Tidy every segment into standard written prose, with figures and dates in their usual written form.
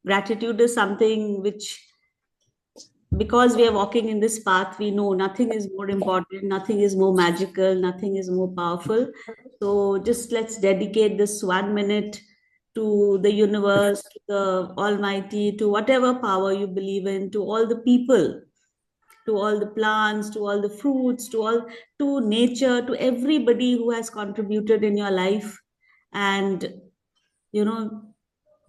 Gratitude is something which, because we are walking in this path, we know nothing is more important, nothing is more magical, nothing is more powerful. So just let's dedicate this 1 minute to the universe, to the Almighty, to whatever power you believe in, to all the people, to all the plants, to all the fruits, to nature, to everybody who has contributed in your life. And you know,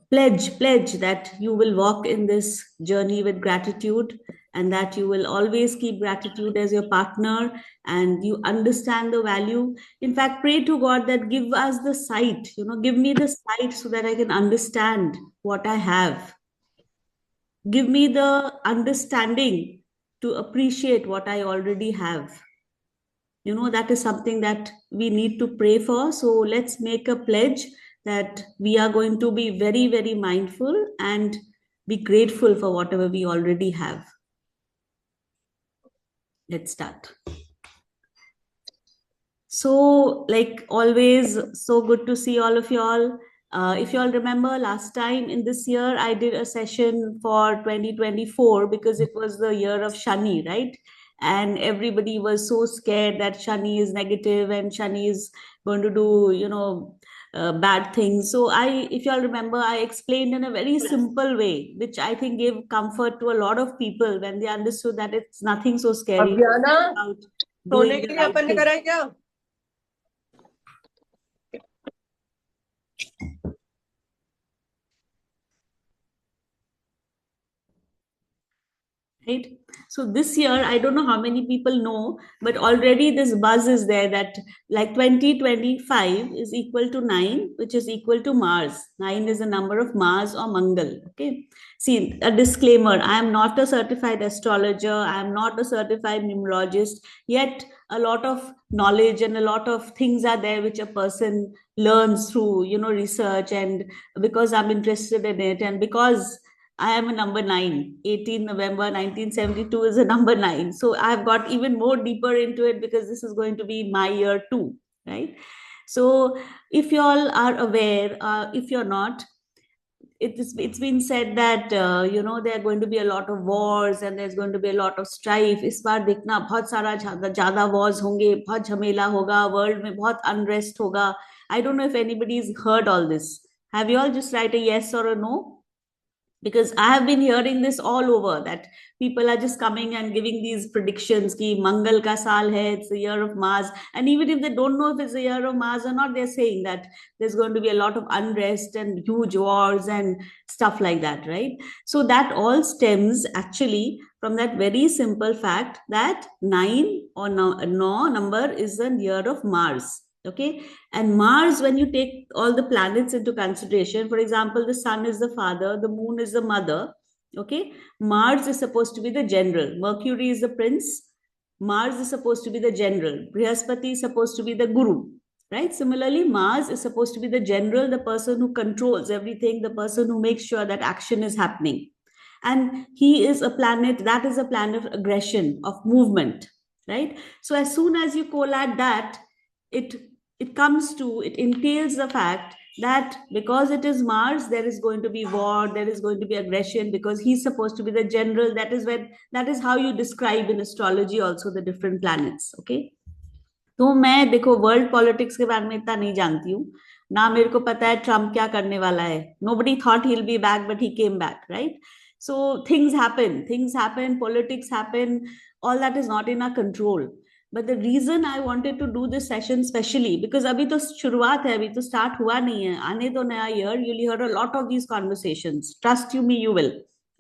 pledge that you will walk in this journey with gratitude, and that you will always keep gratitude as your partner, and you understand the value. In fact, pray to God that give us the sight, give me the sight so that I can understand what I have. Give me the understanding to appreciate what I already have. That is something that we need to pray for. So let's make a pledge that we are going to be very, very mindful and be grateful for whatever we already have. Let's start. So, like always, so good to see all of y'all. If y'all remember last time in this year, I did a session for 2024 because it was the year of Shani, right? And everybody was so scared that Shani is negative and Shani is going to do, bad things. So if y'all remember, I explained in a very simple way, which I think gave comfort to a lot of people when they understood that it's nothing so scary about doing the right thing. Right. So this year, I don't know how many people know, but already this buzz is there that like 2025 is equal to 9, which is equal to Mars. 9 is the number of Mars or Mangal. Okay. See, a disclaimer, I am not a certified astrologer. I am not a certified numerologist. Yet a lot of knowledge and a lot of things are there which a person learns through, research. And because I'm interested in it, and because I am a number 9. 18 November 1972 is a number 9. So I've got even more deeper into it because this is going to be my year too, right? So if you all are aware, if you're not, it's been said that there are going to be a lot of wars and there's going to be a lot of strife. इस बार देखना बहुत सारा ज़्यादा wars होंगे, बहुत झमेला होगा, world में बहुत unrest होगा. I don't know if anybody's heard all this. Have you all just write a yes or a no? Because I have been hearing this all over, that people are just coming and giving these predictions ki Mangal ka saal hai, it's the year of Mars. And even if they don't know if it's the year of Mars or not, they're saying that there's going to be a lot of unrest and huge wars and stuff like that, right? So that all stems actually from that very simple fact that 9 or no number is the year of Mars. Okay. And Mars, when you take all the planets into consideration, for example, the sun is the father, the moon is the mother. Okay. Mars is supposed to be the general, Mercury is the prince, Mars is supposed to be the general, Brihaspati is supposed to be the guru, right? Similarly, Mars is supposed to be the general, the person who controls everything, the person who makes sure that action is happening. And he is a planet that is a planet of aggression, of movement, right? So as soon as you collate that, it it entails the fact that because it is Mars, there is going to be war, there is going to be aggression, because he's supposed to be the general. That is how you describe in astrology also the different planets. Okay. तो मैं देखो world politics के बारे में इतना नहीं जानती हूँ ना, मेरे को पता है ट्रम्प क्या करने वाला है. Nobody thought he'll be back, but he came back, right? So things happen, politics happen, all that is not in our control. But the reason I wanted to do this session specially, because अभी तो शुरुआत है, अभी तो start हुआ नहीं है, आने दो नया year, you'll hear a lot of these conversations. Trust you me, you will.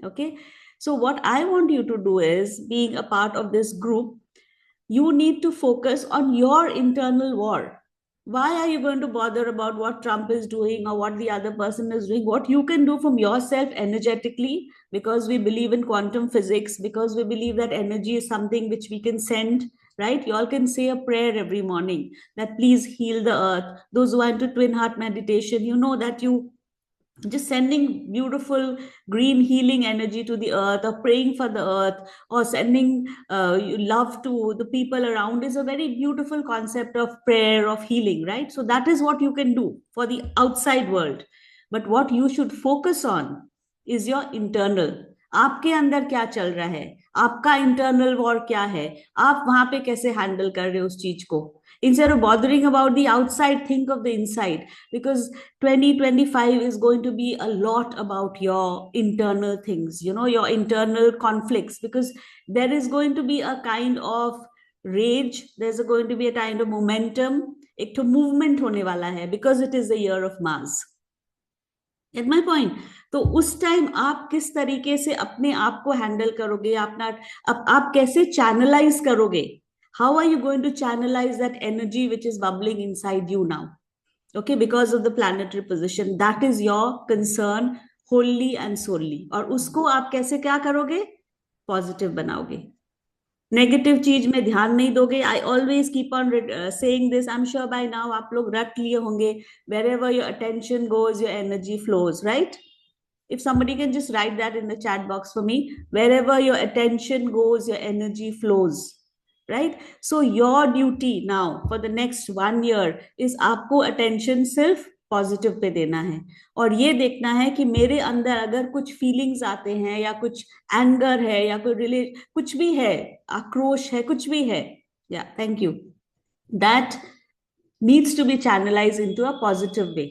Okay. So what I want you to do is, being a part of this group, you need to focus on your internal war. Why are you going to bother about what Trump is doing or what the other person is doing? What you can do from yourself energetically, because we believe in quantum physics, because we believe that energy is something which we can send, right? You all can say a prayer every morning that please heal the earth. Those who are into twin heart meditation, you know that you just sending beautiful green healing energy to the earth, or praying for the earth, or sending love to the people around is a very beautiful concept of prayer, of healing, right? So that is what you can do for the outside world. But what you should focus on is your internal. आपके अंदर क्या चल रहा है, आपका internal war क्या है, आप वहां पे कैसे हैंडल कर रहे हो उस चीज को। Instead of bothering about the outside, think of the inside, because 2025 is going to be a lot about your internal things, you know, your internal conflicts, because there is going to be a kind of rage, there's going to be a kind of momentum, एक तो movement होने वाला है, because it is the year of Mars. Get my point. तो उस time आप किस तरीके से अपने आप को हैंडल करोगे, अपना आप कैसे चैनलाइज करोगे, how are you going to channelize that energy which is bubbling inside you now, okay, because of the planetary position, that is your concern wholly and solely। और उसको आप कैसे क्या करोगे, पॉजिटिव बनाओगे, नेगेटिव चीज में ध्यान नहीं दोगे। I always keep on saying this, I am sure by now आप लोग रट लिए होंगे, wherever your attention goes your energy flows, right? If somebody can just write that in the chat box for me, wherever your attention goes your energy flows, right? So your duty now for the next 1 year is आपको attention सिर्फ positive pay देना है, और ये देखना है कि मेरे अंदर अगर कुछ फीलिंग्स आते हैं या कुछ एंगर है या कोई रिलेट कुछ भी है, आक्रोश है, कुछ भी है, या thank you, that needs to be channelized into a positive way,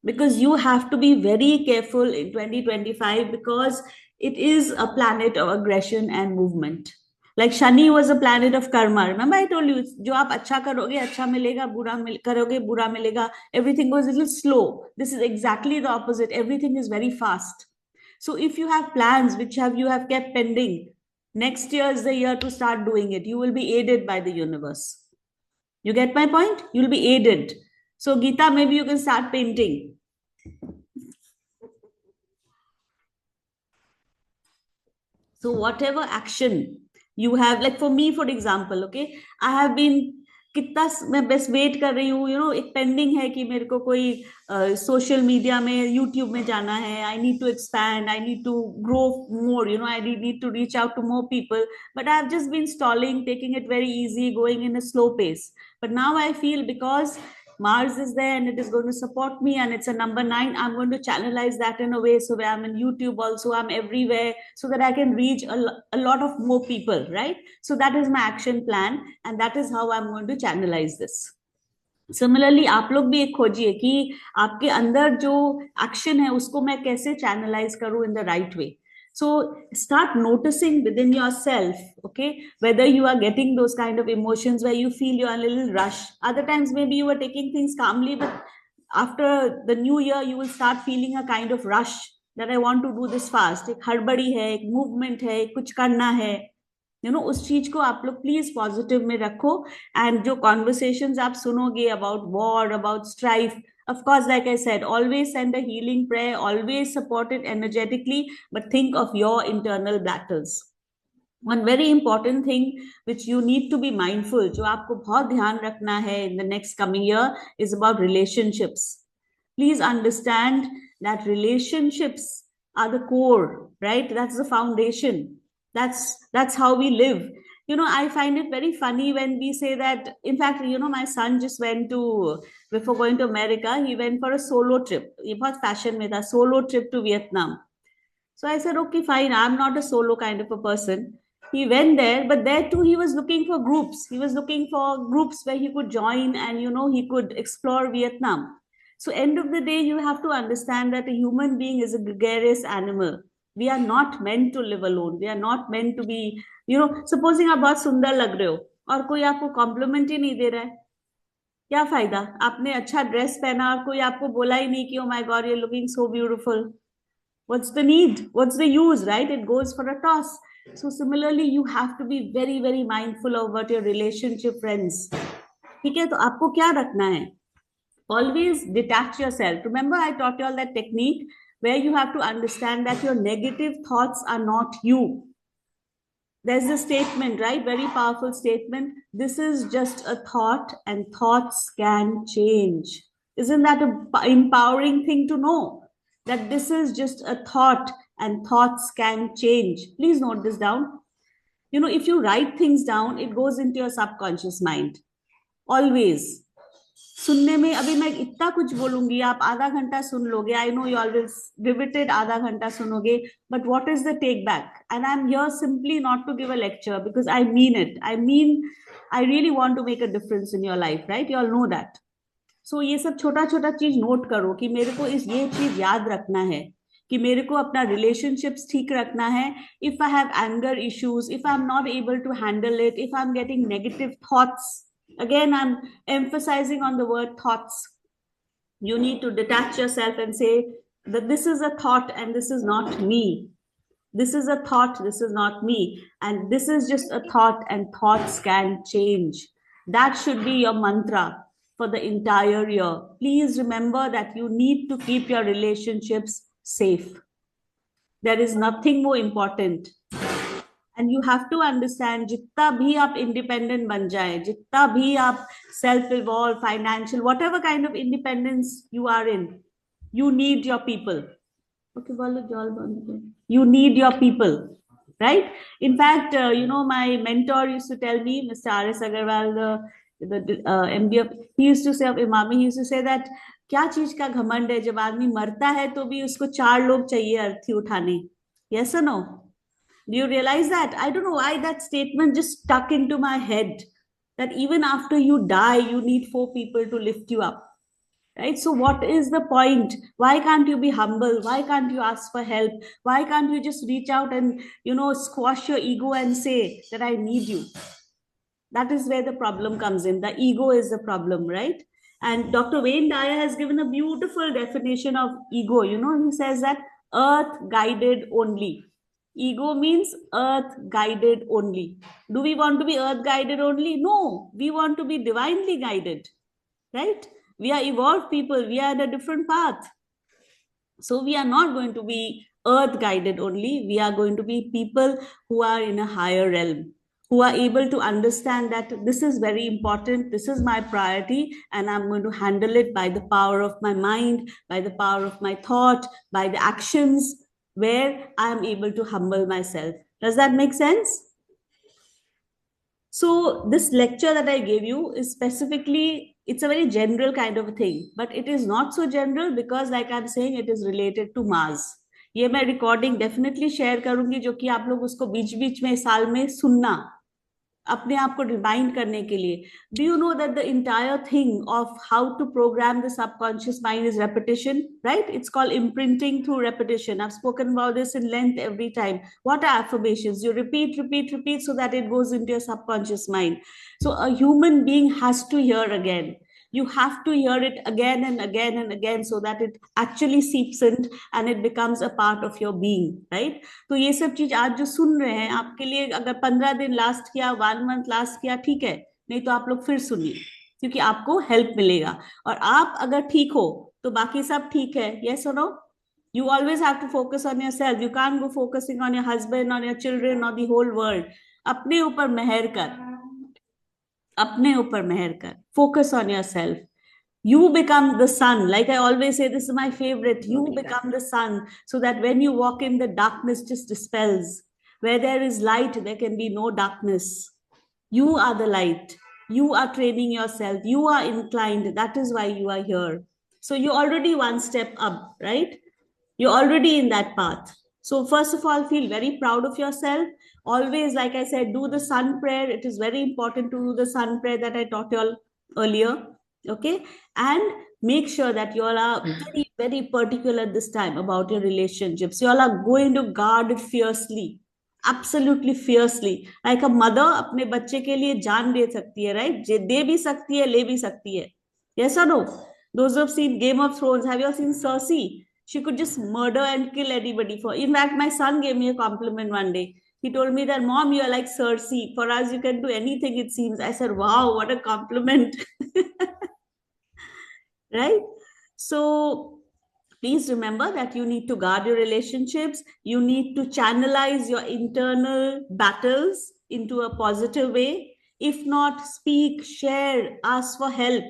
because you have to be very careful in 2025, because it is a planet of aggression and movement, like Shani was a planet of karma, remember I told you, जो आप अच्छा करोगे अच्छा मिलेगा, करोगे बुरा मिलेगा, everything goes a little slow, this is exactly the opposite, everything is very fast। So if you have plans which you have kept pending, next year is the year to start doing it, you will be aided by the universe। You get my point? You'll be aided. So, Geeta, maybe you can start painting. So, whatever action you have, like for me, for example, okay, I have been कितना मैं बस wait कर रही हूँ, you know, एक pending है कि मेरे को कोई सोशल मीडिया में, यूट्यूब में जाना है, I need to expand, I need to grow more, you know, I need to reach out to more people, but I have just been stalling, taking it very easy, going in a slow pace. But now I feel, because Mars is there and it is going to support me and it's a number 9, I'm going to channelize that in a way so where I'm in YouTube also, I'm everywhere, so that I can reach a lot of more people, right? So that is my action plan and that is how I'm going to channelize this। Similarly आप लोग भी एक खोजिए कि आपके अंदर जो action है उसको मैं कैसे चैनलाइज करूं in the right way. So start noticing within yourself, okay, whether you are getting those kind of emotions where you feel you're a little rush. Other times maybe you are taking things calmly, but after the new year you will start feeling a kind of rush that I want to do this fast, एक हड़बड़ी है, एक movement है, कुछ करना है, you know, उस चीज को आप लोग प्लीज पॉजिटिव में रखो। एंड जो कॉन्वर्सेशंस आप सुनोगे about war, about strife, of course, like I said, always send a healing prayer, always support it energetically, but think of your internal battles। one very important thing which you need to be mindful, जो आपको बहुत ध्यान रखना है in the next coming year, is about relationships। Please understand that relationships are the core, right? That's the foundation, that's how we live। You know, I find it very funny when we say that, in fact, you know, my son just went to, before going to America, he went for a solo trip, ये बहुत fashion में था, solo trip to Vietnam। So I said, okay, fine, I'm not a solo kind of a person। He went there, but there too, he was looking for groups. He was looking for groups where he could join and, you know, he could explore Vietnam। So, end of the day, you have to understand that a human being is a gregarious animal। We are not meant to live alone। We are not meant to be, you know, supposing आप बहुत सुंदर लग रहे हो और कोई आपको complement ही नहीं दे रहा है, क्या फायदा? आपने अच्छा ड्रेस पहना और कोई आपको बोला ही नहीं कि oh my God, you are looking so beautiful, what's the need, what's the use, right? It goes for a toss। So similarly you have to be very very mindful of what your relationship friends, ठीक है? तो आपको क्या रखना है, always detach yourself। remember I taught you all that technique where you have to understand that your negative thoughts are not you। there's a statement, right, very powerful statement, this is just a thought and thoughts can change। isn't that an empowering thing to know, that this is just a thought and thoughts can change? Please note this down। you know, if you write things down, it goes into your subconscious mind always। सुनने में अभी मैं इतना कुछ बोलूंगी, आप आधा घंटा सुन लोगे, I know you always revisited, आधा घंटा सुनोगे, but what is the take back? And I am here simply not to give a lecture, because I mean it, I mean I really want to make a difference in your life, right? You all know that. So ये सब छोटा छोटा चीज note करो कि मेरे को इस ये चीज याद रखना है कि मेरे को अपना रिलेशनशिप्स ठीक रखना है. If I have anger issues, if I am not able to handle it, if I am getting negative thoughts, again I'm emphasizing on the word thoughts, you need to detach yourself and say that this is a thought and this is not me. This is a thought, this is not me, and this is just a thought, and thoughts can change. That should be your mantra for the entire year. Please remember that you need to keep your relationships safe. There is nothing more important. And you have to understand, जितना भी आप independent बन जाए, जितना भी आप self evolve, financial, whatever kind of independence you are in, you need your people. Okay, well, you need your people, right? In fact, my mentor used to tell me, Mr. R.S. Agarwal, the MD of, he used to say of Imami, he used to say that क्या चीज का घमंड है, जब आदमी मरता है तो भी उसको 4 लोग चाहिए अर्थी उठाने. Yes or no? Do you realize that? I don't know why that statement just stuck into my head, that even after you die, you need 4 people to lift you up. Right? So, what is the point? Why can't you be humble? Why can't you ask for help? Why can't you just reach out and, squash your ego and say that I need you? That is where the problem comes in. The ego is the problem, right? And Dr. Wayne Dyer has given a beautiful definition of ego. He says that earth guided only. Ego means earth guided only. Do we want to be earth guided only? No, we want to be divinely guided, right? We are evolved people, we are in a different path. So we are not going to be earth guided only. We are going to be people who are in a higher realm, who are able to understand that this is very important, this is my priority, and I'm going to handle it by the power of my mind, by the power of my thought, by the actions, where I am able to humble myself. Does that make sense? So this lecture that I gave you is specifically, it's a very general kind of a thing, but it is not so general because like I'm saying, it is related to Mars. ये मैं recording definitely share करूंगी, जो कि आप लोग उसको बीच बीच में साल में सुनना, अपने आप को रिमाइंड करने के लिए. Do you know that the entire thing of how to program the subconscious mind is repetition, right? It's called imprinting through repetition. I have spoken about this in length every time. What are affirmations? You repeat so that it goes into your subconscious mind. So a human being has to hear again. You have to hear it again and again and again so that it actually seeps in and it becomes a part of your being, right? तो ये सब चीज आज जो सुन रहे हैं आपके लिए, अगर 15 दिन लास्ट किया, 1 मंथ लास्ट किया, ठीक है, नहीं तो आप लोग फिर सुनिए, क्योंकि आपको हेल्प मिलेगा. और आप अगर ठीक हो तो बाकी सब ठीक है. Yes or no? You always have to focus on yourself. You can't go focusing on your husband, on your children, or the whole world. अपने ऊपर मेहर कर, अपने ऊपर मेहर कर. Focus on yourself. You become the sun. Like I always say, this is my favorite. You become the sun so that when you walk in, the darkness just dispels. Where there is light, there can be no darkness. You are the light. You are training yourself. You are inclined. That is why you are here. So you're already one step up, right? You're already in that path. So first of all, feel very proud of yourself. Always, like I said, do the sun prayer. It is very important to do the sun prayer that I taught you all earlier. Okay. And make sure that you all are very, very particular this time about your relationships. You all are going to guard it fiercely. Absolutely fiercely. Like a mother अपने बच्चे के लिए जान दे सकती है, right? दे भी सकती है, ले भी सकती है. Yes or no? Those who have seen Game of Thrones, have you all seen Cersei? She could just murder and kill anybody. For, in fact, my son gave me a compliment one day. He told me that, Mom, you are like Cersei. For us, you can do anything, it seems. I said, wow, what a compliment. Right? So please remember that you need to guard your relationships. You need to channelize your internal battles into a positive way. If not, speak, share, ask for help.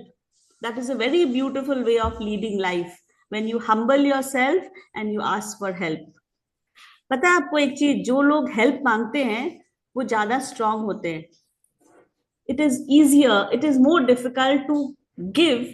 That is a very beautiful way of leading life, when you humble yourself and you ask for help. पता है आपको एक चीज, जो लोग help मांगते हैं वो ज्यादा स्ट्रांग होते हैं. It is easier, it is more difficult to give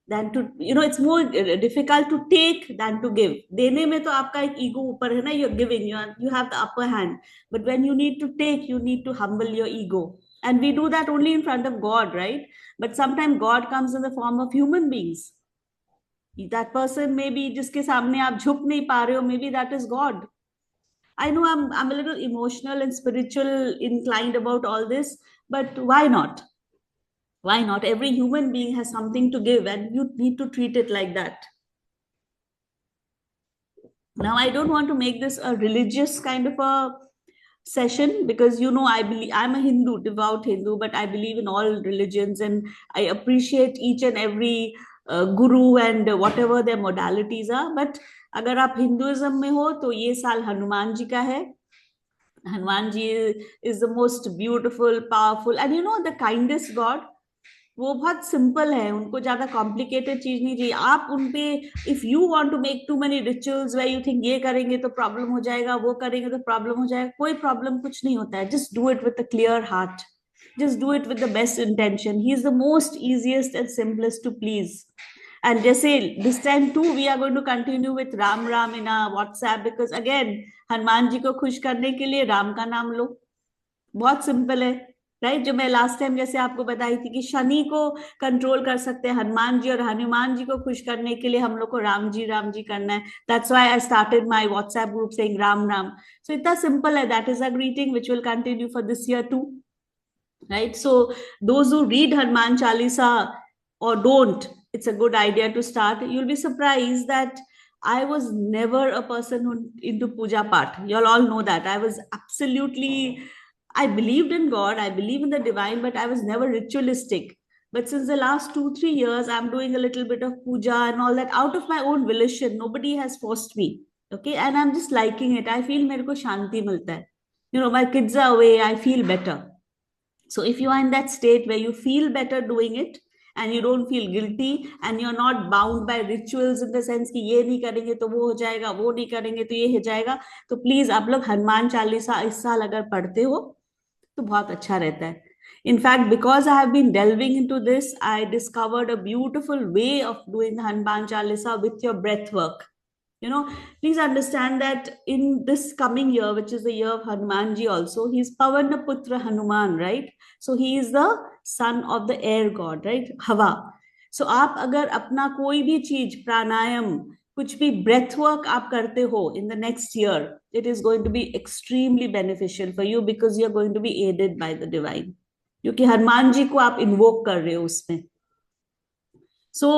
than to, it's more difficult to take than to give. देने में तो आपका एक ego ऊपर है ना, you're giving, you have the upper hand. But when you need to take, you need to humble your ego. And we do that only in front of God, right? But sometimes God comes in the form of human beings. That person maybe जिसके सामने आप झुक नहीं पा रहे हो, maybe that is God. I know I'm a little emotional and spiritual inclined about all this, but why not? Why not? Every human being has something to give, and you need to treat it like that. Now, I don't want to make this a religious kind of a session, because I believe I'm a Hindu, devout Hindu, but I believe in all religions, and I appreciate each and every guru and whatever their modalities are. But अगर आप Hinduism में हो तो ये साल हनुमान जी का है. Hanuman ji is the most beautiful, powerful, and the kindest God. वो बहुत सिंपल है, उनको ज्यादा कॉम्प्लिकेटेड चीज नहीं चाहिए. आप उनपे, if you want to make too many rituals way you think ये करेंगे तो प्रॉब्लम हो जाएगा, वो करेंगे तो प्रॉब्लम हो जाएगा, कोई प्रॉब्लम कुछ नहीं होता है. Just do it with a clear heart. Just do it with the best intention. He is the most easiest and simplest to please. And जैसे this time too we are going to continue with Ram Ram in our WhatsApp, because again Hanuman ji को खुश करने के लिए राम का नाम लो. बहुत simple है, राइट? जो मैं लास्ट टाइम जैसे आपको बताई थी कि शनि को कंट्रोल कर सकते हैं हनुमान जी, और हनुमान जी को खुश करने के लिए हम लोग को राम जी करना है. That's why I started my WhatsApp group saying Ram Ram. So इतना सिंपल है. That is a greeting which will continue for this year too, right? So those who read Hanuman Chalisa or don't, it's a good idea to start. You'll be surprised that I was never a person who into puja path. You'll all know that I was absolutely, I believed in God, I believe in the divine, but I was never ritualistic. But since the last 2 3 years I'm doing a little bit of puja and all that out of my own volition. Nobody has forced me. Okay, and I'm just liking it. I feel मेरे को शांति मिलता है. My kids are away, I feel better. So if you are in that state where you feel better doing it and you don't feel guilty and you're not bound by rituals in the sense कि ये नहीं करेंगे तो वो हो जाएगा, वो नहीं करेंगे तो ये हो जाएगा, तो प्लीज आप लोग हनुमान चालीसा इस साल अगर पढ़ते हो तो बहुत अच्छा रहता है. In fact, because I have been delving into this, I discovered a beautiful way of doing the Hanuman Chalisa with your breath work. Please understand that in this coming year, which is the year of Hanumanji also, he's Pavanaputra Hanuman, right? So he is the son of the air god, right? Hava. So आप अगर अपना कोई भी चीज, प्राणायाम, कुछ भी breath work आप करते हो in the next year, it is going to be extremely beneficial for you because you are going to be aided by the divine. क्योंकि हनुमान जी को आप invoke कर रहे हो उसमें. So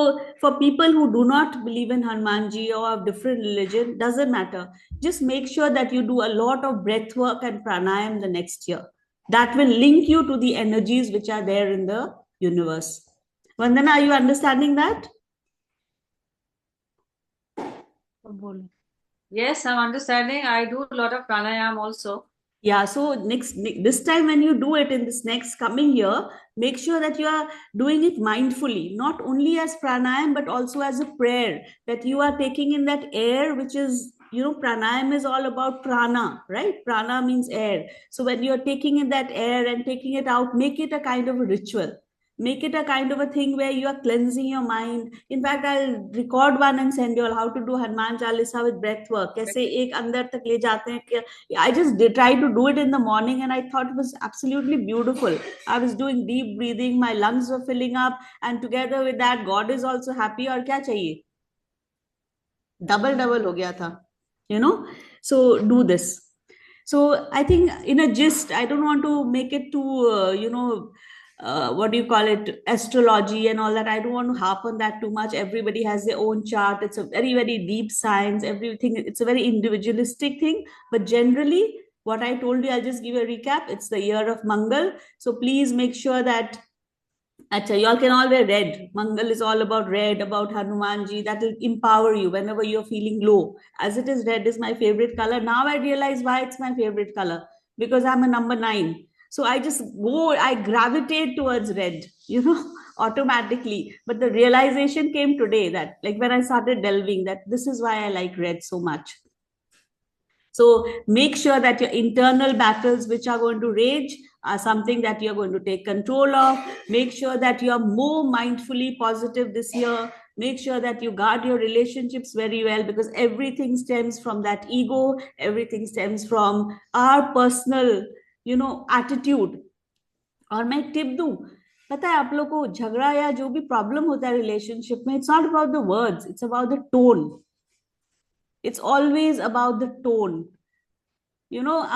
for people who do not believe in Hanumanji or have different religion, doesn't matter. Just make sure that you do a lot of breath work and pranayam the next year. That will link you to the energies which are there in the universe. Vandana, are you understanding that? Yes, I'm understanding. I do a lot of pranayam also. Yeah, so this time when you do it in this next coming year, make sure that you are doing it mindfully, not only as pranayam but also as a prayer, that you are taking in that air, which is, pranayam is all about prana, right? Prana means air. So when you're taking in that air and taking it out, make it a kind of a ritual. Make it a kind of a thing where you are cleansing your mind. In fact, I'll record one and send you all how to do Hanuman Chalisa with breath work. कैसे एक अंदर तक ले जाते हैं. I just tried to do it in the morning and I thought it was absolutely beautiful. I was doing deep breathing, my lungs were filling up, and together with that, God is also happy. और क्या चाहिए? Double हो गया था. So do this. So I think in a gist, I don't want to make it too, what do you call it, astrology and all that. I don't want to harp on that too much. Everybody has their own chart. It's a very, very deep science. Everything, it's a very individualistic thing. But generally, what I told you, I'll just give a recap. It's the year of Mangal. So please make sure that Acha, y'all can all wear red. Mangal is all about red, about Hanumanji. That will empower you whenever you're feeling low. As it is, red is my favorite color. Now I realize why it's my favorite color, because I'm a number 9. So I gravitate towards red, automatically. But the realization came today that, like when I started delving, that this is why I like red so much. So make sure that your internal battles which are going to rage are something that you're going to take control of. Make sure that you're more mindfully positive this year. Make sure that you guard your relationships very well, because everything stems from that ego. Everything stems from our personal, attitude. और मैं एक tip दूं, पता है आप लोग को, झगड़ा या जो भी प्रॉब्लम होता है रिलेशनशिप में, it's not about the words, it's about the tone. It's always about the tone.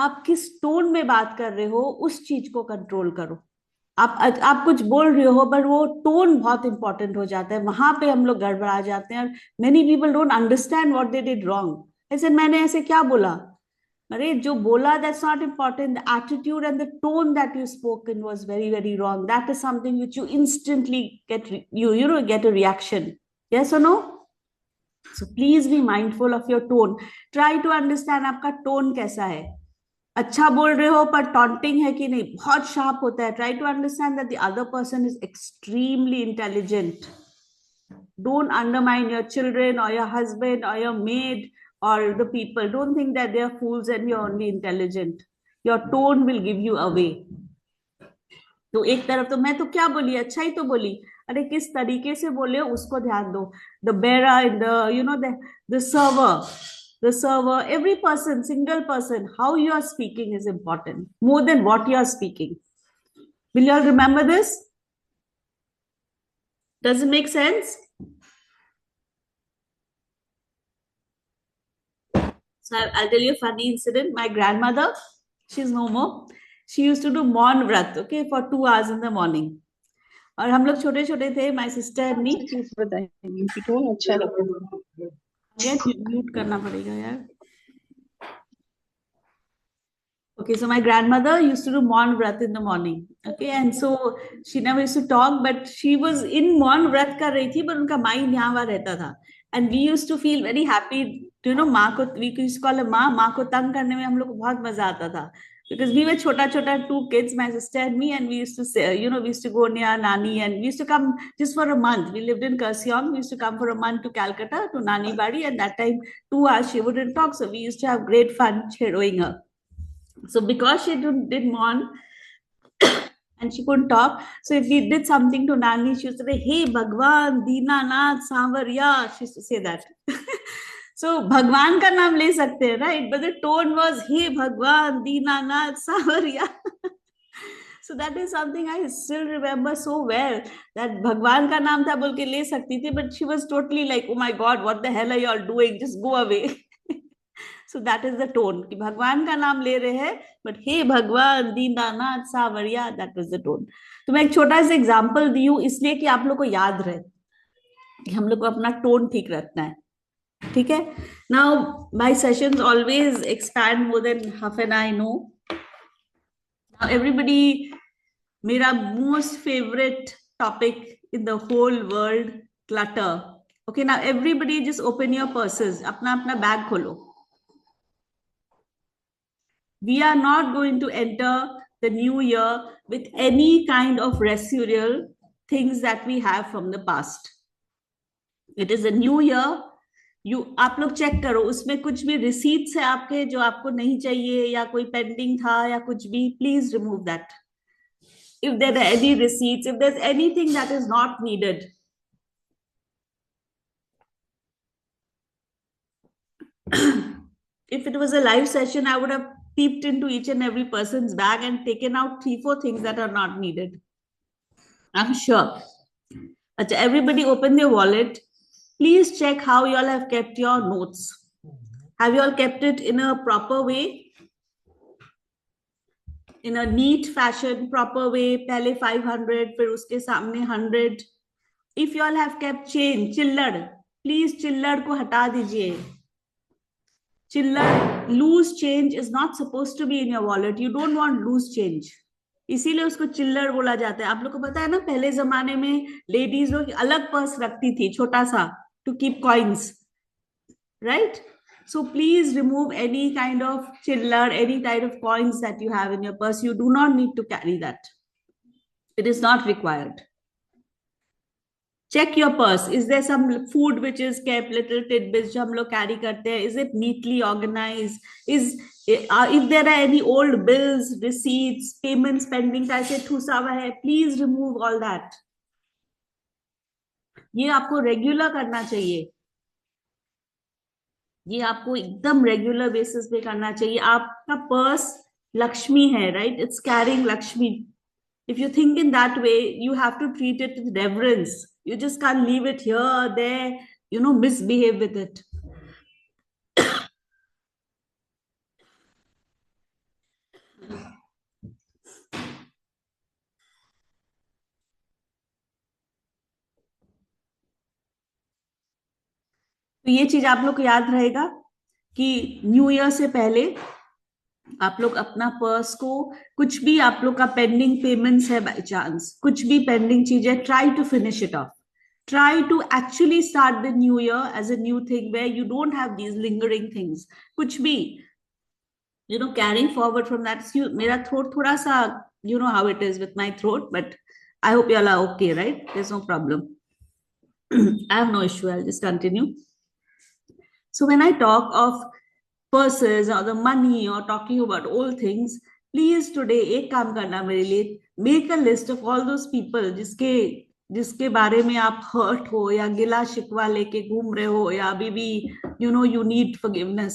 आप किस टोन में बात कर रहे हो, उस चीज को कंट्रोल करो. आप कुछ बोल रहे हो, पर वो टोन बहुत इंपॉर्टेंट हो जाता है, वहां पे हम लोग गड़बड़ा जाते हैं. Many people don't understand what they did wrong. ऐसे मैंने ऐसे क्या बोला, अरे जो बोला, that's not important. The attitude and the tone that you spoken was very very wrong. That is something which you instantly get, you know get a reaction. Yes or no? So please be mindful of your tone. Try to understand आपका tone कैसा है. अच्छा बोल रहे हो पर taunting है कि नहीं, बहुत शार्प होता है. Try to understand that the other person is extremely intelligent. Don't undermine your children or your husband or your maid or the people. Don't think that they are fools and you're only intelligent. Your tone will give you away. तो एक तरफ तो मैं तो क्या बोली, अच्छा ही तो बोली. अरे किस तरीके से बोले हो उसको ध्यान दो. द बेरा in the, the server, every person, single person, how you are speaking is important more than what you are speaking. Will you all remember this? Does it make sense? So I'll tell you a funny incident. My grandmother, she's no more. She used to do Maun Vrat, okay, for 2 hours in the morning. और हम लोग छोटे छोटे थे, my sister and me. चीज बताएंगे कि तो अच्छा लगता है. म्यूट करना पड़ेगा यार. Okay, so my grandmother used to do Maun Vrat in the morning. Okay, and so she never used to talk, but she was in Maun Vrat कर रही थी, but उनका mind यहाँ वहाँ रहता था. And we used to feel very happy, माँ को, we used to call her माँ को तंग करने में हम लोग को बहुत मजा आता था. Because we were छोटा छोटा 2 kids, my sister and me, and we used to say, we used to go near Nani, and we used to come just for a month. We lived in Kurseong. We used to come for a month to Calcutta, to Nani Badi, and that time 2 hours she wouldn't talk, so we used to have great fun shadowing her. So because she did Mon and she couldn't talk, so if we did something to Nani, she used to say, "Hey Bhagwan, Dinanath, Savarya." She used to say that. So Bhagwan का नाम ले सकते हैं, right? But the tone was, "Hey Bhagwan, Dinanath, Savarya." So that is something I still remember so well, that Bhagwan का नाम था बोल के ले सकती थी, but she was totally like, "Oh my God, what the hell are you all doing? Just go away." So that is the tone कि भगवान का नाम ले रहे हैं, but हे भगवान दीनानाथ सावरिया, that was the tone. तो मैं एक छोटा सा एग्जांपल दी हूँ इसलिए कि आप लोग को याद रहे कि हम लोग को अपना टोन ठीक रखना है. ठीक है? Now my sessions always expand more than half an hour, I know. Now everybody, मेरा most favorite topic in the whole world, clutter. Okay, now everybody just open your purses, अपना अपना बैग खोलो. We are not going to enter the new year with any kind of residual things that we have from the past. It is a new year. आप लोग check करो, उसमें कुछ भी receipts है आपके जो आपको नहीं चाहिए, या कोई पेंडिंग था या कुछ भी, please remove that. If there are any receipts, if there's anything that is not needed, if it was a live session, I would have peeped into each and every person's bag and taken out 3-4 things that are not needed. I'm sure. Everybody open their wallet. Please check how you all have kept your notes. Have you all kept it in a proper way? In a neat fashion, proper way? Pehle 500, फिर उसके सामने 100. If you all have kept change, चिल्लड़, please चिल्लड़ को हटा दीजिए. चिल्लड़, loose change is not supposed to be in your wallet. You don't want loose change. इसीलिए उसको चिल्लड़ बोला जाता है. आप लोग को पता है ना, पहले जमाने में लेडीज लोग अलग पर्स रखती थी, छोटा सा, to keep coins, right? So please remove any kind of chillar, any kind of coins that you have in your purse. You do not need to carry that. It is not required. check your purse. Is there some food which is kept, little tidbits जो हम लोग carry करते हैं? Is it neatly organized? If there are any old bills, receipts, payments pending, ऐसे ठूसा हुआ है, please remove all that. ये आपको रेगुलर करना चाहिए. ये आपको एकदम रेगुलर बेसिस पे करना चाहिए. आपका पर्स लक्ष्मी है, right? It's carrying Lakshmi. If you think in that way, you have to treat it with reverence. You just can't leave it here, there, misbehave with it. तो ये चीज आप लोग को याद रहेगा कि न्यू ईयर से पहले आप लोग अपना पर्स को, कुछ भी आप लोग का पेंडिंग पेमेंट्स है, बाई चांस कुछ भी पेंडिंग चीज है, try to finish it off. Try to actually start the new year as a new thing where you don't have these lingering things. कुछ भी, carrying forward from that. मेरा throat थोड़ा सा, how it is with my throat, but I hope you all are okay, right? There's no problem. I have no issue. I'll just continue. So when I talk of purses or the money or talking about all things, please today एक काम करना मेरे लिए, make a list of all those people जिसके बारे में आप hurt हो या गिला शिकवा लेके घूम रहे हो या अभी भी you need forgiveness.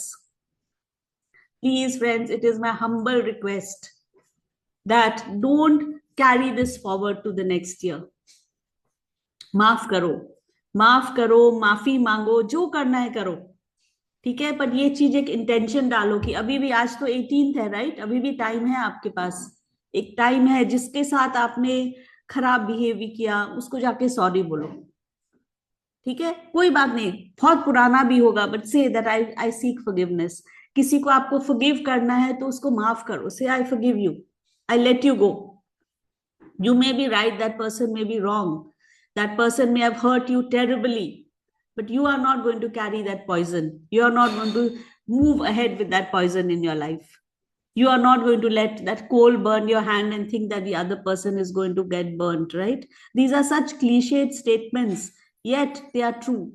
Please friends, it is my humble request that don't carry this forward to the next year. माफ करो, माफ करो, माफी मांगो, जो करना है करो, ठीक है? पर ये चीज एक इंटेंशन डालो कि अभी भी, आज तो 18th है, राइट? अभी भी टाइम है आपके पास. एक टाइम है, जिसके साथ आपने खराब बिहेव किया उसको जाके सॉरी बोलो, ठीक है? कोई बात नहीं, बहुत पुराना भी होगा, but say that I seek forgiveness. किसी को आपको फॉरगिव करना है तो उसको माफ करो. से I forgive you, I let you go. You may be right, that person may be wrong, that person may have hurt you terribly, but you are not going to carry that poison. You are not going to move ahead with that poison in your life. You are not going to let that coal burn your hand and think that the other person is going to get burnt, right? These are such cliched statements, yet they are true.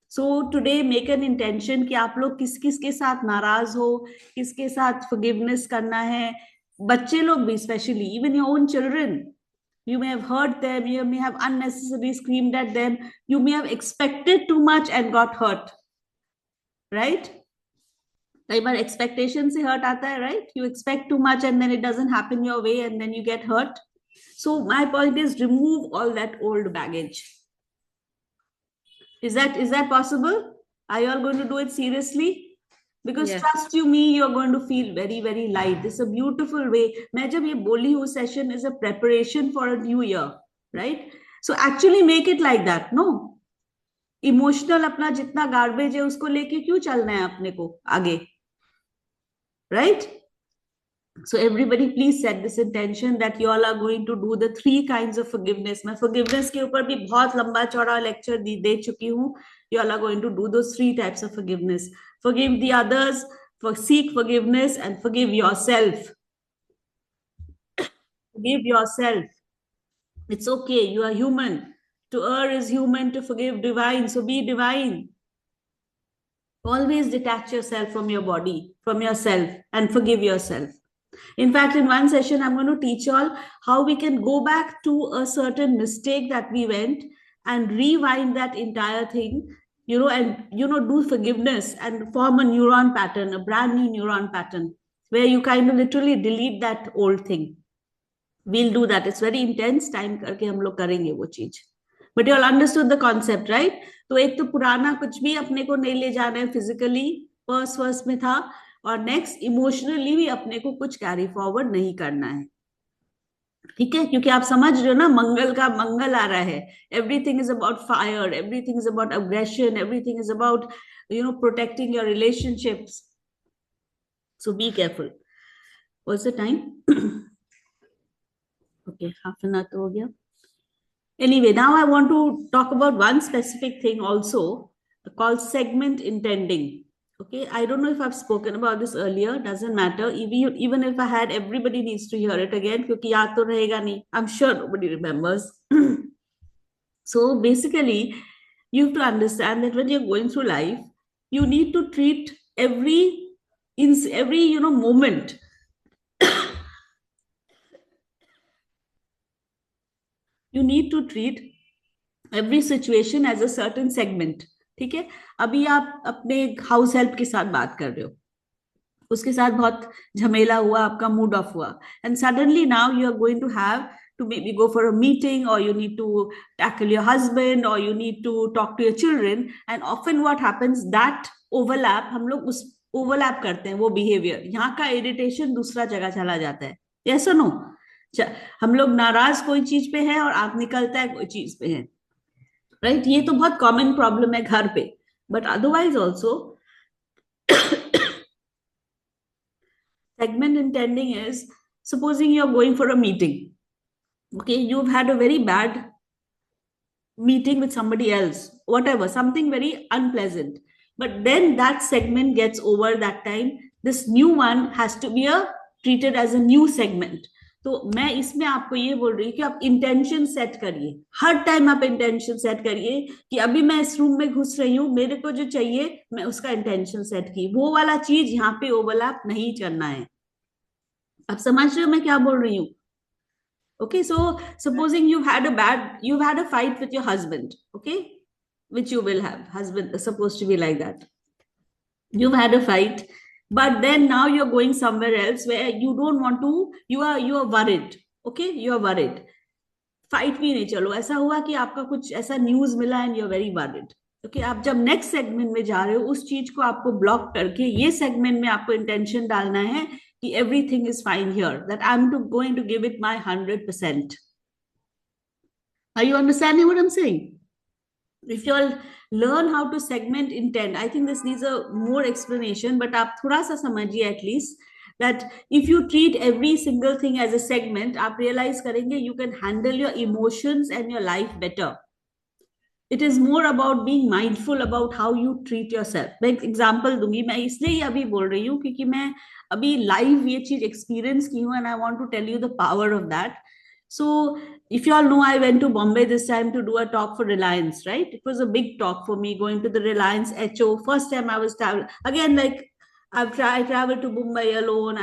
So today make an intention कि आप लोग किस किस के साथ नाराज हो, किसके साथ forgiveness करना है. बच्चे लोग भी, especially even your own children, you may have hurt them, you may have unnecessarily screamed at them, you may have expected too much and got hurt, right? कई बार expectation से hurt आता है, right? You expect too much and then it doesn't happen your way and then you get hurt. So my point is, remove all that old baggage. Is that possible? Are you all going to do it seriously? Because Yes. trust you me, you're going to feel very, very light. This is a beautiful way. मैं जब ये बोली हूँ, session is a preparation for a new year, right? So actually make it like that, no? Emotional अपना जितना garbage है उसको लेके क्यों चलना है अपने को आगे, right? So everybody please set this intention that you all are going to do the 3 kinds of forgiveness. मैं forgiveness के ऊपर भी बहुत लंबा चौड़ा lecture दे चुकी हूँ. You all are going to do those 3 types of forgiveness. Forgive the others, seek forgiveness, and forgive yourself. Forgive yourself. It's okay. You are human. To err is human, to forgive divine. So be divine. Always detach yourself from your body, from yourself, and forgive yourself. In fact, in one session, I'm going to teach you all how we can go back to a certain mistake that we went and rewind that entire thing, and, do forgiveness and form a neuron pattern, a brand new neuron pattern, where you kind of literally delete that old thing. We'll do that. It's very intense. Time करके हम लोग करेंगे वो चीज. But you all understood the concept, right? तो एक तो पुराना कुछ भी अपने को नहीं ले जाना है physically, पर्स में था, और नेक्स्ट इमोशनली भी अपने को कुछ कैरी फॉरवर्ड नहीं करना है, ठीक है? क्योंकि आप समझ रहे हो ना, मंगल का मंगल आ रहा है. Everything is about fire, everything is about aggression, everything is about protecting your relationships. So be careful. What's the time? Okay, half an hour तो हो गया. Anyway, now I want to talk about one specific thing also, called segment intending. Okay, I don't know if I've spoken about this earlier. Doesn't matter. Even if I had, everybody needs to hear it again. क्योंकि याद तो रहेगा नहीं. I'm sure nobody remembers. So basically, you have to understand that when you're going through life, you need to treat every moment. You need to treat every situation as a certain segment. ठीक है? अभी आप अपने house help के साथ बात कर रहे हो, उसके साथ बहुत झमेला हुआ, आपका मूड ऑफ हुआ, and suddenly now you are going to have to maybe go for a meeting, or you need to tackle your husband, or you need to talk to your children, and often what happens, that overlap, हम लोग उस overlap करते हैं वो behaviour, यहाँ का irritation दूसरा जगह चला जाता है, यस और नो? हम लोग नाराज कोई चीज पे है और आंख निकलता है कोई चीज पे है, राइट? ये तो बहुत कॉमन प्रॉब्लम है घर पे, but otherwise also segment intending is, supposing you're going for a meeting, okay, you've had a very bad meeting with somebody else, whatever, something very unpleasant, but then that segment gets over that time, this new one has to be treated as a new segment. तो मैं इसमें आपको ये बोल रही हूँ कि आप इंटेंशन सेट करिए, हर टाइम आप इंटेंशन सेट करिए कि अभी मैं इस रूम में घुस रही हूँ, मेरे को जो चाहिए मैं उसका इंटेंशन सेट की, वो वाला चीज यहाँ पे ओवरलैप नहीं करना है। आप समझ रहे हो मैं क्या बोल रही हूँ? Okay, so supposing you've had a fight with your husband, okay, which you will have. Husband is supposed to be like that. You've had a fight, but then now you're going somewhere else where you don't want to. You are worried. Okay, you are worried. Fight भी नहीं, चलो ऐसा हुआ कि आपका कुछ ऐसा news मिला and you are very worried, okay, आप जब नेक्स्ट सेगमेंट में जा रहे हो उस चीज को आपको ब्लॉक करके ये सेगमेंट में आपको इंटेंशन डालना है कि everything is fine here, that I am going to give it my 100%. Are you understanding what I am saying? if you all learn how to segment intent, I think this needs a more explanation, but आप थोड़ा सा समझिए at least, that if you treat every single thing as a segment, आप realize करेंगे you can handle your emotions and your life better. It is more about being mindful about how you treat yourself. मैं example दूंगी, मैं इसलिए ही अभी बोल रही हूँ क्योंकि मैं अभी लाइव ये चीज एक्सपीरियंस की हूँ, and I want to tell you the power of that. So, if you all know, I went to Bombay this time to do a talk for Reliance, right? It was a big talk for me, going to the Reliance HO. First time I was traveling. Again, like I traveled to Mumbai alone.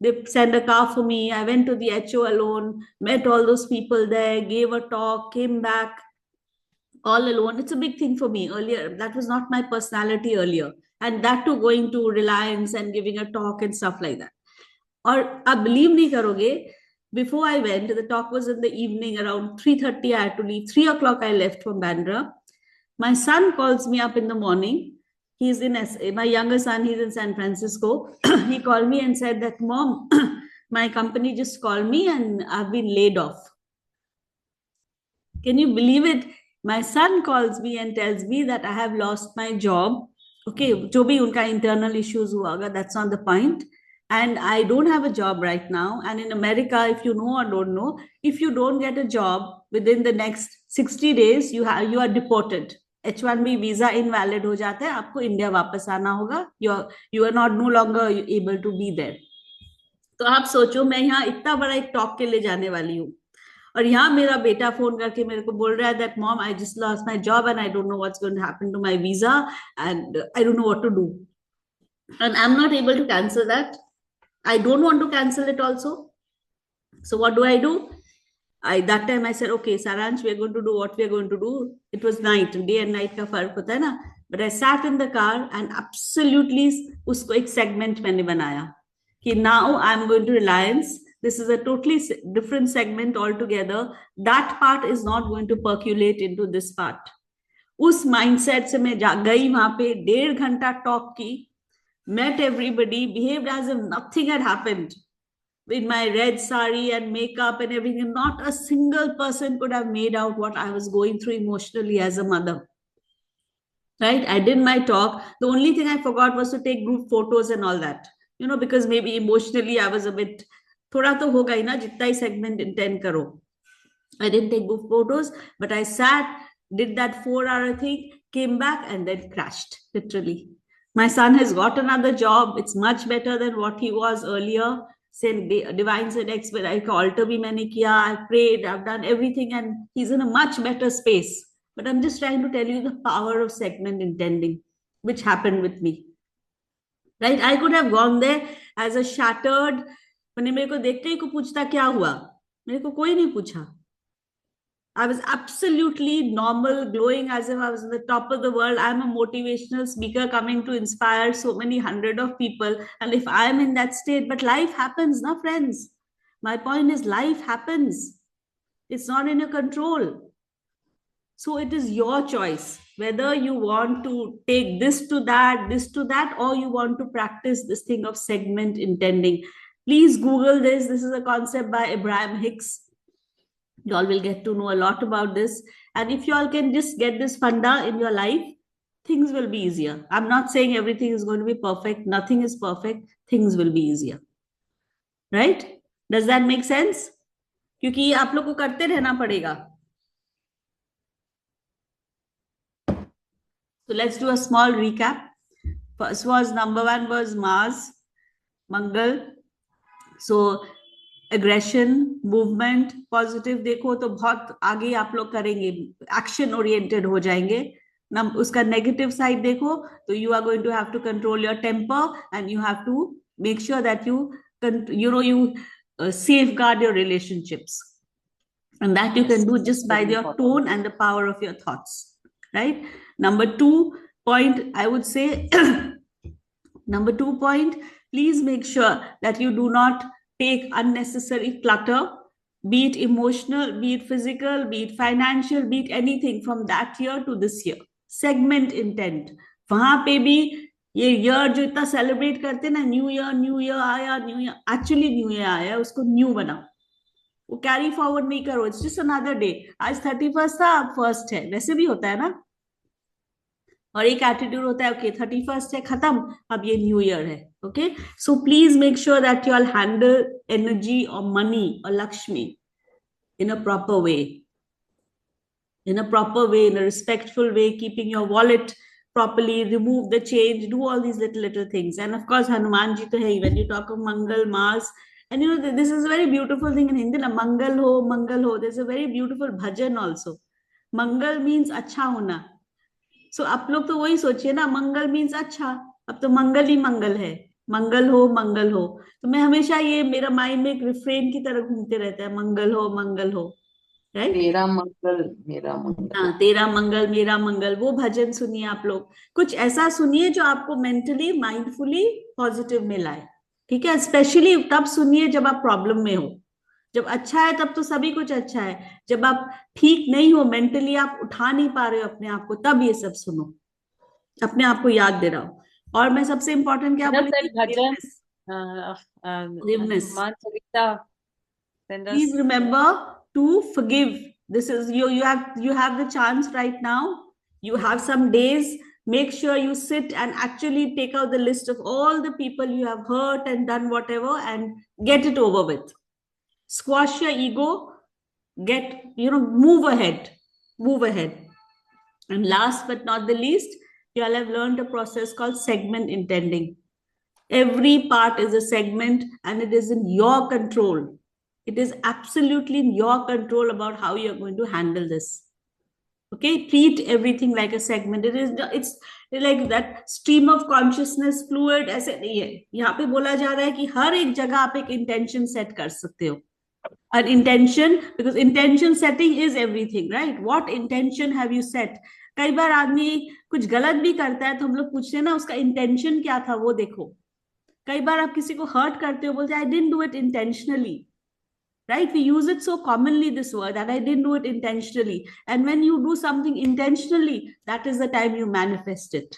They sent a car for me. I went to the HO alone, met all those people there, gave a talk, came back all alone. It's a big thing for me. Earlier, that was not my personality earlier. And that too, going to Reliance and giving a talk and stuff like that. और आप believe नहीं करोगे, before I went, the talk was in the evening around 3:30. I had to leave. 3 o'clock I left from Bandra. My son calls me up in the morning. He's in my younger son, he's in San Francisco. He called me and said that, Mom, my company just called me and I've been laid off. Can you believe it? My son calls me and tells me that I have lost my job. Okay, जो भी उनका internal issues हुआ होगा, that's not the point. And I don't have a job right now. And in America, if you know or don't know, if you don't get a job within the next 60 days, you are deported. H1B visa invalid हो जाता है, आपको India वापस आना होगा. You are not no longer able to be there. तो आप सोचो, मैं यहाँ इतना बड़ा एक टॉक के लिए जाने वाली हूँ, और यहाँ मेरा बेटा फोन करके मेरे को बोल रहा है that mom I just lost my job and I don't know what's going to happen to my visa and I don't know what to do, and I am not able to cancel that. I don't want to cancel it also. So what do? That time I said, okay, Saransh, we're going to do what we're going to do. It was night, day and night ka fark hota hai na. But I sat in the car and absolutely usko ek segment maine banaya. Ki now I'm going to Reliance. This is a totally different segment altogether. That part is not going to percolate into this part. उस mindset से मैं गई वहां पे, 1.5 घंटा talk की, met everybody, behaved as if nothing had happened, with my red sari and makeup and everything. Not a single person could have made out what I was going through emotionally as a mother. Right? I did my talk. The only thing I forgot was to take group photos and all that. Because maybe emotionally I was a bit, thoda to hoga hi na, jitna hi segment intend karo. I didn't take group photos, but I sat, did that 4-hour thing, came back and then crashed, literally. My son has got another job. It's much better than what he was earlier. Divine said X, like altar bhi maine kiya, I've prayed, I've done everything, and he's in a much better space. But I'm just trying to tell you the power of segment intending, which happened with me. Right? I could have gone there as a shattered. मैंने मेरे को देखते ही को पूछता क्या हुआ, मेरे को कोई नहीं पूछा. I was absolutely normal, glowing as if I was in the top of the world. I'm a motivational speaker coming to inspire so many hundred of people. And if I'm in that state, but life happens, na friends. My point is, life happens. It's not in your control. So it is your choice whether you want to take this to that, or you want to practice this thing of segment intending. Please Google this. This is a concept by Abraham Hicks. You all will get to know a lot about this. And if you all can just get this funda in your life, things will be easier. I'm not saying everything is going to be perfect. Nothing is perfect. Things will be easier. Right? Does that make sense? क्योंकि ये आप लोग को करते रहना पड़ेगा. So let's do a small recap. First was number 1 was Mars, Mangal. So aggression, movement, positive देखो तो बहुत आगे आप लोग करेंगे, एक्शन ओरिएंटेड हो जाएंगे. उसका नेगेटिव साइड देखो तो you are going to have to control your temper and you have to make sure that you safeguard your relationships, and that you can do just by your tone and the power of your thoughts. Right? Number 2 point, I would say number 2 point, please make sure that you do not take unnecessary clutter, be it emotional, be it physical, be it financial, be it anything from that year to this year. Segment intent. वहां पे भी ये year जो इतना celebrate करते ना, new year आया, new year actually new year आया, उसको न्यू बनाओ. वो कैरी फॉरवर्ड नहीं करो. It's just another day. आज 31st था, अब 1st है. वैसे भी होता है ना. और एक एटीट्यूड होता है, ओके 31st है, खत्म, अब ये न्यू ईयर है. Okay, so please make sure that you all handle energy और मनी और Lakshmi in a proper way, in a respectful way, keeping your wallet properly, remove the change, do all these little things. And of course Hanuman ji to hai. When you talk of Mangal, Mars, and this is a very beautiful thing in Hindi, na Mangal ho, there's a very beautiful bhajan also. Mangal means अच्छा होना. सो आप लोग तो वही सोचिए ना, मंगल means अच्छा. अब तो मंगल ही मंगल है, मंगल हो मंगल हो. तो मैं हमेशा ये मेरा माइंड में एक रिफ्रेन की तरह घूमते रहता है, मंगल हो. राइट? तेरा मंगल मेरा मंगल. हाँ, तेरा मंगल मेरा मंगल. वो भजन सुनिए आप लोग. कुछ ऐसा सुनिए जो आपको मेंटली माइंडफुली पॉजिटिव में लाए. ठीक है? स्पेशली तब सुनिए जब आप प्रॉब्लम में हो. जब अच्छा है तब तो सभी कुछ अच्छा है. जब आप ठीक नहीं हो मेंटली, आप उठा नहीं पा रहे हो अपने आप को, तब ये सब सुनो. अपने आप को याद दे रहा हूं. और मैं सबसे इंपॉर्टेंट क्या बोली थी? bhajan, Forgiveness. Hanuman Chalisa, send Please us. remember to forgive. This is you have the chance right now. You have some days. Make sure you sit and actually take out the list of all the people you have hurt and done whatever, and get it over with. Squash your ego. Move ahead. Move ahead. And last but not the least, you all have learned a process called segment intending. Every part is a segment and it is in your control. It is absolutely in your control about how you're going to handle this. Okay, treat everything like a segment. It's like that stream of consciousness fluid. ऐसे नहीं है. यहाँ पे बोला जा रहा है कि हर एक जगह आप एक intention set कर सकते हो. An intention, because intention setting is everything, right? What intention have you set? कई बार आदमी कुछ गलत भी करता है तो हम लोग पूछते हैं ना, उसका इंटेंशन क्या था वो देखो. कई बार आप किसी को हर्ट करते हो, बोलते हैं I didn't do it intentionally. Right? We use it so commonly, this word, that I didn't do it intentionally. And when you do something intentionally, that is the time you manifest it.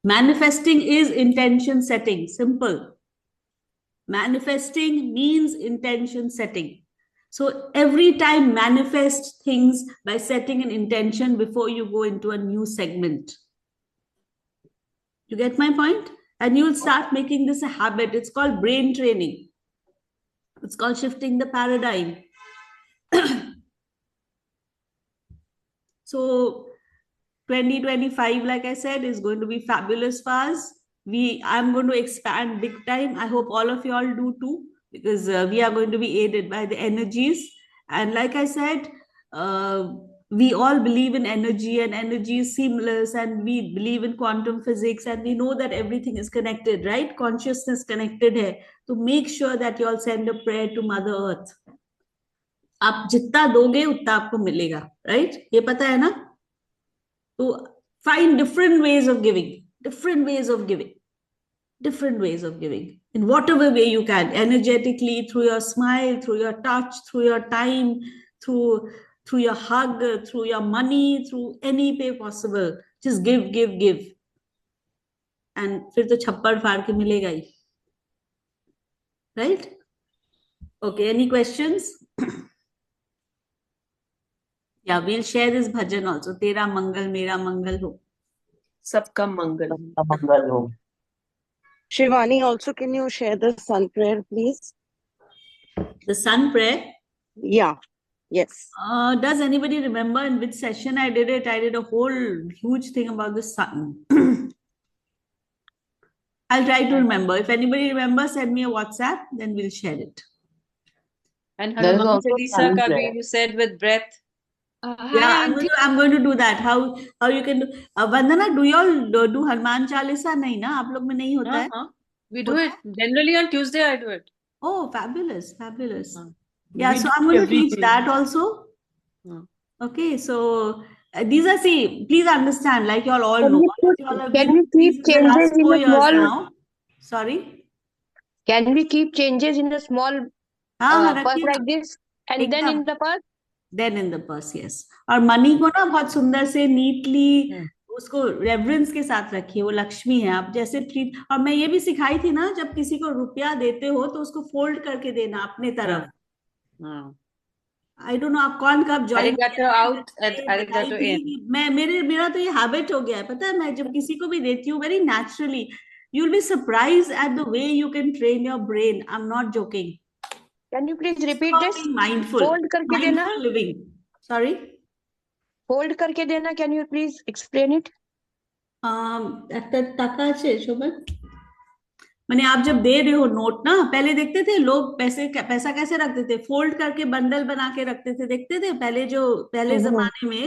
Manifesting is intention setting. Simple. Manifesting means intention setting. So every time manifest things by setting an intention before you go into a new segment. You get my point? And you'll start making this a habit. It's called brain training. It's called shifting the paradigm. So 2025, like I said, is going to be fabulous for us. I'm going to expand big time. I hope all of you all do too, because we are going to be aided by the energies. And like I said, uh, we all believe in energy, and energy is seamless, and we believe in quantum physics, and we know that everything is connected, right? Consciousness connected hai. So make sure that you all send a prayer to Mother Earth. आप जितना दोगे उतना आपको मिलेगा, right? ये पता है ना? तो find different ways of giving, different ways of giving, different ways of giving in whatever way you can, energetically, through your smile, through your touch, through your time, through your hug, through your money, through any way possible. Just give, and फिर तो छप्पड़ फाड़ के मिलेगा ही, right? Okay, any questions? Yeah, we'll share this bhajan also. तेरा मंगल मेरा मंगल हो. सबका मंगल हो. Shivani, also, can you share the sun prayer, please? The sun prayer. Yeah. Yes. Does anybody remember in which session I did it? I did a whole huge thing about the sun. I'll try to remember. If anybody remembers, send me a WhatsApp, then we'll share it. And There is Hanuman also Chalisa sun ka bhi prayer. you said with breath. Yeah, I'm going to do that. How you can do? Vandana, do you all do Hanuman Chalisa? नहीं ना, आप लोग में नहीं होता है? We do it. Generally on Tuesday I do it. Oh, fabulous, fabulous. हाँ. Yeah, We so do I'm going to every teach day. that also. हाँ. Okay, so these are, see, please understand, like you all Can know, we all of you all have can been we with me keep since the last changes in 4 a years small? now. Sorry. Can we keep changes in a small हाँ, purse रखिए. like this, and then एकदम. in the purse? Then in the purse, yes. और money को ना बहुत सुंदर से neatly उसको रेवरेंस के साथ रखिए. वो लक्ष्मी है, आप जैसे ट्रीट. और मैं ये भी सिखाई थी ना, जब किसी को रुपया देते हो तो उसको फोल्ड करके देना अपने तरफ. आई डोंट नो आप कौन कब ज्वाइन Arigato out and बताई arigato थी. in. मेरा तो ये हैबिट हो गया है, पता है. मैं जब किसी को भी देती हूँ, very naturally, you'll be surprised at the way you can train your brain. I'm not joking. Can you please repeat Stop this? being mindful. Fold करके देना. Mindful living. Sorry. Fold करके देना. Can you please explain it? টাকা আছে শোভন. मैंने आप जब दे रहे हो नोट ना, पहले देखते थे लोग पैसा कैसे रखते थे, फोल्ड करके बंडल बना के रखते थे, देखते थे पहले जमाने में.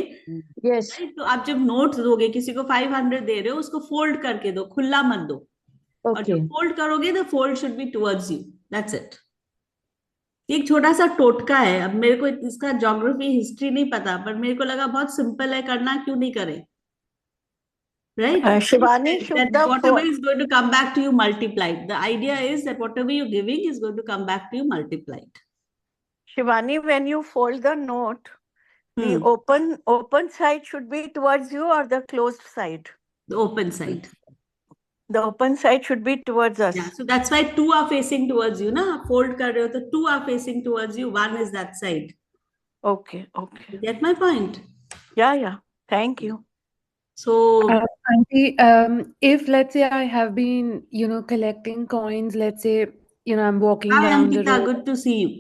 Yes. तो आप जब नोट दोगे किसी को 500 दे रहे हो, उसको फोल्ड करके दो, खुला मत दो. और Okay. जब फोल्ड करोगे the fold should be towards you. That's it. एक छोटा सा टोटका है. अब मेरे को इसका ज्योग्राफी हिस्ट्री नहीं पता, पर मेरे को लगा बहुत सिंपल है, करना क्यों नहीं करें, right? Shivani, should That the whatever is going to come back to you multiplied. The idea is that whatever you're giving is going to come back to you multiplied. Shivani, when you fold the note, the open side should be towards you or the closed side? The open side. The open side should be towards us. Yeah, so that's why two are facing towards you, na? Fold kar rahe ho, so two are facing towards you. One is that side. Okay, okay. You get my point? Yeah. Thank you. So, Auntie, if let's say I have been, collecting coins, let's say, I'm walking hi down the Ankita, road. good to see you.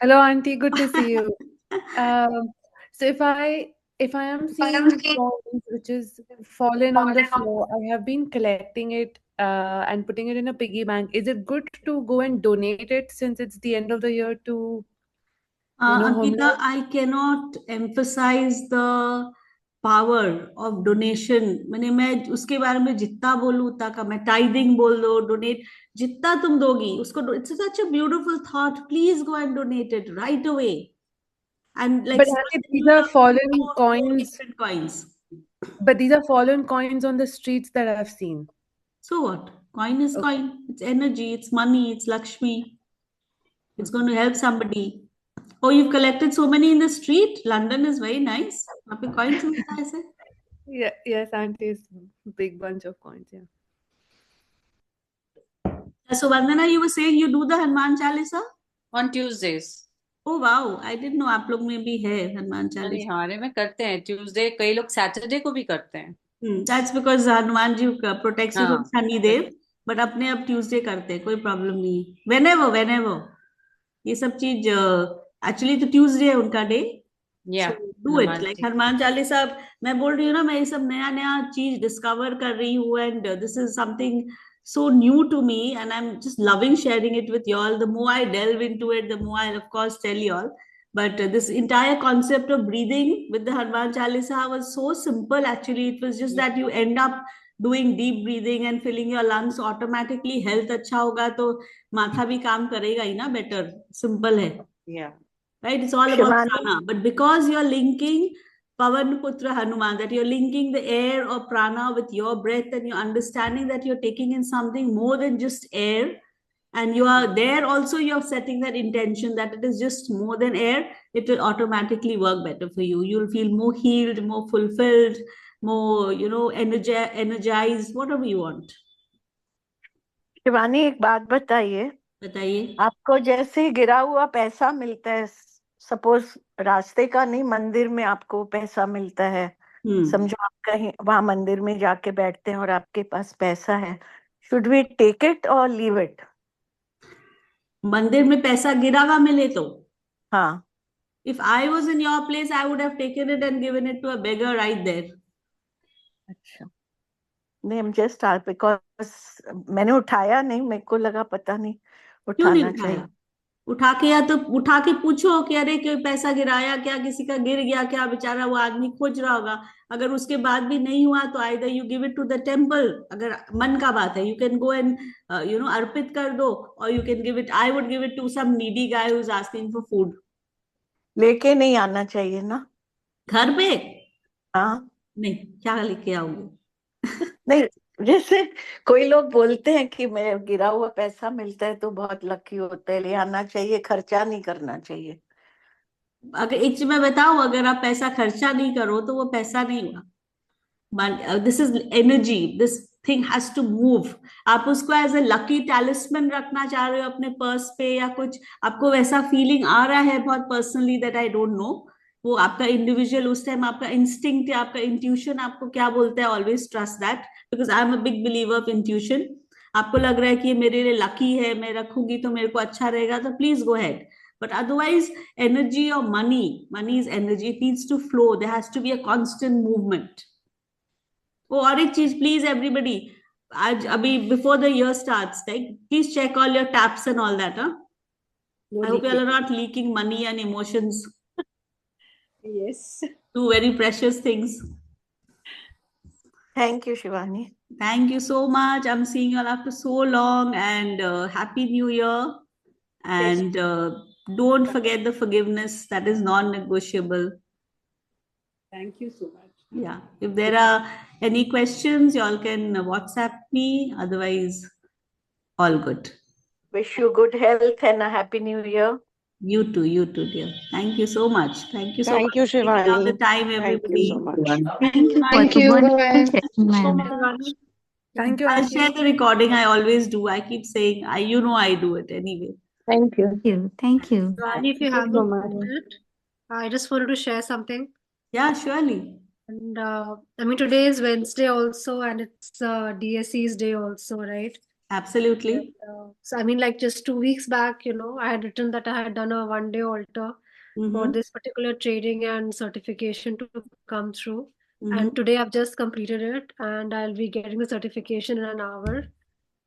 Hello, Auntie, good to see you. So if I am seeing coins which is fallen on the floor, I have been collecting it and putting it in a piggy bank. Is it good to go and donate it since it's the end of the year to, Ankita, homeless? I cannot emphasize the power of donation. मैं उसके बारे में जितना बोलूं उतना कम है. टाइदिंग बोल दो, डोनेट जितना तुम दोगी उसको. It's such a beautiful thought. Please go and donate it right away. And like But Auntie, these are fallen coins. different coins. But these are fallen coins on the streets that I've seen. So what? Coin is coin. It's energy. It's money. It's Lakshmi. It's going to help somebody. Oh, you've collected so many in the street. London is very nice. वहाँ पे coins मिलता है ऐसे. Yeah, yes, Auntie, it's a big bunch of coins, yeah. So Vandana, you were saying you do the Hanuman Chalisa? On Tuesdays. Oh wow, I didn't know आप लोग में भी है हनुमान नहीं चालीसा. हमारे में करते हैं Tuesday. कई लोग Saturday को भी करते हैं. That's because Hanuman ji protects you from हाँ. शनि देव. But अपने अब Tuesday करते हैं, कोई problem नहीं है. Whenever. ये सब चीज actually तो Tuesday है उनका day. Yeah. So do it. Like Hanuman Chalisa, मैं बोल रही हूँ ना, मैं ये सब नया चीज डिस्कवर कर रही हूँ, and this is something so new to me, and I'm just loving sharing it with y'all. The more I delve into it, the more I, of course, tell y'all. But this entire concept of breathing with the Hanuman Chalisa was so simple. Actually, it was just that you end up doing deep breathing and filling your lungs automatically. Health अच्छा होगा तो माथा भी काम करेगा ही ना better. Simple है. Yeah. Right? It's all about Shivani, prana. But because you're linking Pavan Putra Hanuman, that you're linking the air or prana with your breath, and you're understanding that you're taking in something more than just air, and you are there also, you're setting that intention that it is just more than air, it will automatically work better for you. You'll feel more healed, more fulfilled, more, energized, whatever you want. Shivani एक बात बताइए, बताइए. आपको जैसे गिरा हुआ पैसा मिलता है, सपोज रास्ते का नहीं, मंदिर में आपको पैसा मिलता है, समझो आप कहीं वहां मंदिर में जाके बैठते हैं और आपके पास पैसा है, शुड वी टेक इट और लीव इट? मंदिर में पैसा गिरा हुआ मिले तो, हाँ, if I was in your place, I would have taken it and given it to a beggar right there. अच्छा, नहीं, I'm just बिकॉज मैंने उठाया नहीं, मेरे को लगा पता नहीं क्यों नहीं उठाना चाहिए. उठाया? उठा के, या तो उठा के पूछो कि अरे कोई पैसा गिराया क्या, किसी का गिर गया क्या, बेचारा वो आदमी खोज रहा होगा. अगर उसके बाद भी नहीं हुआ तो either you give it to the temple. अगर मन का बात है, यू कैन गो एंड अर्पित कर दो, और you can give it, I would give it to some needy guy who is asking for food. लेके नहीं आना चाहिए ना घर पे? हाँ, नहीं, क्या लेके आओगे? नहीं, जैसे कोई लोग बोलते हैं कि मैं गिरा हुआ पैसा मिलता है तो बहुत लकी होता है, ले आना चाहिए, खर्चा नहीं करना चाहिए. अगर एक चीज मैं बताऊं, अगर आप पैसा खर्चा नहीं करो तो वो पैसा नहीं हुआ. This is energy, this thing has to move. आप उसको एज ए लकी टैलिस्मन रखना चाह रहे हो अपने पर्स पे या कुछ, आपको वैसा फीलिंग आ रहा है बहुत personally, that I don't no. वो आपका इंडिविजुअल, उस टाइम आपका इंस्टिंक्ट या आपका इंट्यूशन आपको क्या बोलता है, always trust that, because I am a big believer of intuition. आपको लग रहा है कि ये मेरे लिए लकी है, मैं रखूंगी तो मेरे को अच्छा रहेगा, तो please go head. But otherwise, energy or money is energy. It needs to flow. There has to be a constant movement. Oh, और एक चीज प्लीज एवरीबडी, आज अभी before the year starts, like please check all your taps and all that. I hope you are not leaking money and emotions. Yes. Two very precious things. Thank you Shivani. Thank you so much. I'm seeing you all after so long, and Happy New Year. And don't forget the forgiveness, that is non-negotiable. Thank you so much. Yeah. If there are any questions, y'all can WhatsApp me. Otherwise, all good. Wish you good health and a happy new year. You too, dear. Thank you so much. Thank you so Thank much you, for taking out the Shivani. time, Thank you everybody. so much. Thank you Thank for you. the wonderful session, ma'am. Shivani. Thank you, I'll Auntie. share the recording. I always do. I keep saying, I do it anyway. Thank you. Thank you. Thank you. Shivani, if you have so a much. minute, I just wanted to share something. Yeah, surely. And I mean, today is Wednesday also, and it's DSC's day also, right? Absolutely. So I mean, like just 2 weeks back, I had written that I had done a one-day altar for Mm-hmm. this particular training and certification to come through. Mm-hmm. And today I've just completed it, and I'll be getting the certification in an hour.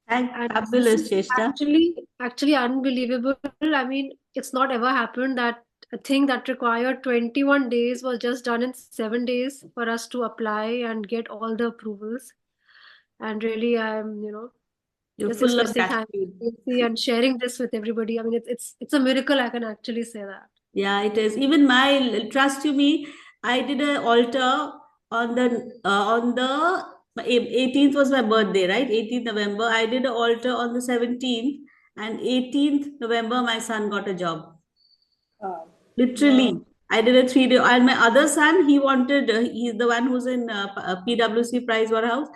And this Fabulous, is Cheshta. actually unbelievable. I mean, it's not ever happened that a thing that required 21 days was just done in 7 days for us to apply and get all the approvals. And really, I'm, You're just full of expressing thanks gratitude. and sharing this with everybody. I mean, it's a miracle, I can actually say that. Yeah, it is. Even trust you me, I did an altar on the 18th was my birthday, right? 18th November. I did an altar on the 17th, and 18th November my son got a job. Literally. Wow. I did a 3-day, and my other son, he wanted, he's the one who's in PwC Price Waterhouse.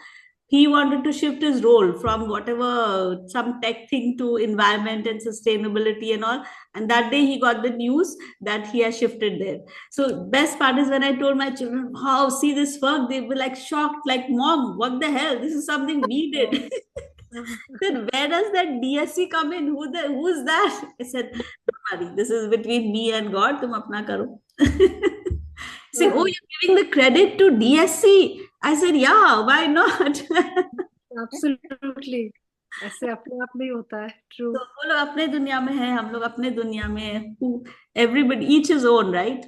He wanted to shift his role from whatever, some tech thing, to environment and sustainability and all. And that day he got the news that he has shifted there. So best part is when I told my children, wow, see this work, they were like shocked, like, Mom, what the hell? This is something we did. Then where does that DSC come in? Who's that? I said, don't worry, this is between me and God. Tum apna karo. Say, oh, you're giving the credit to DSC. I said, yeah, why not? Absolutely. ऐसे अपने आप में ही होता है. True. तो वो लोग अपने दुनिया में है, हम लोग अपने दुनिया में हैं. Everybody, each his own, right?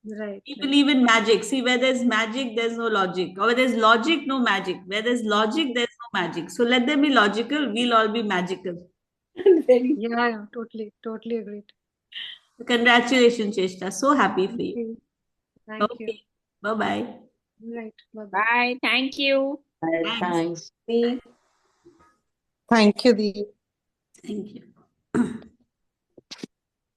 Right, We right. believe in magic. See, where there's magic, there's no logic. Or where there's logic, no magic. Where there's logic, there's no magic. So let them be logical. We'll all be magical. Very Yeah, yeah, totally, totally agreed. Congratulations, Cheshta. So happy for Thank you. you. Thank you. Okay. Bye-bye. Right. Bye-bye. Bye. Thank you. nice. Thanks. Thanks. Thank you, Dee. Thank you.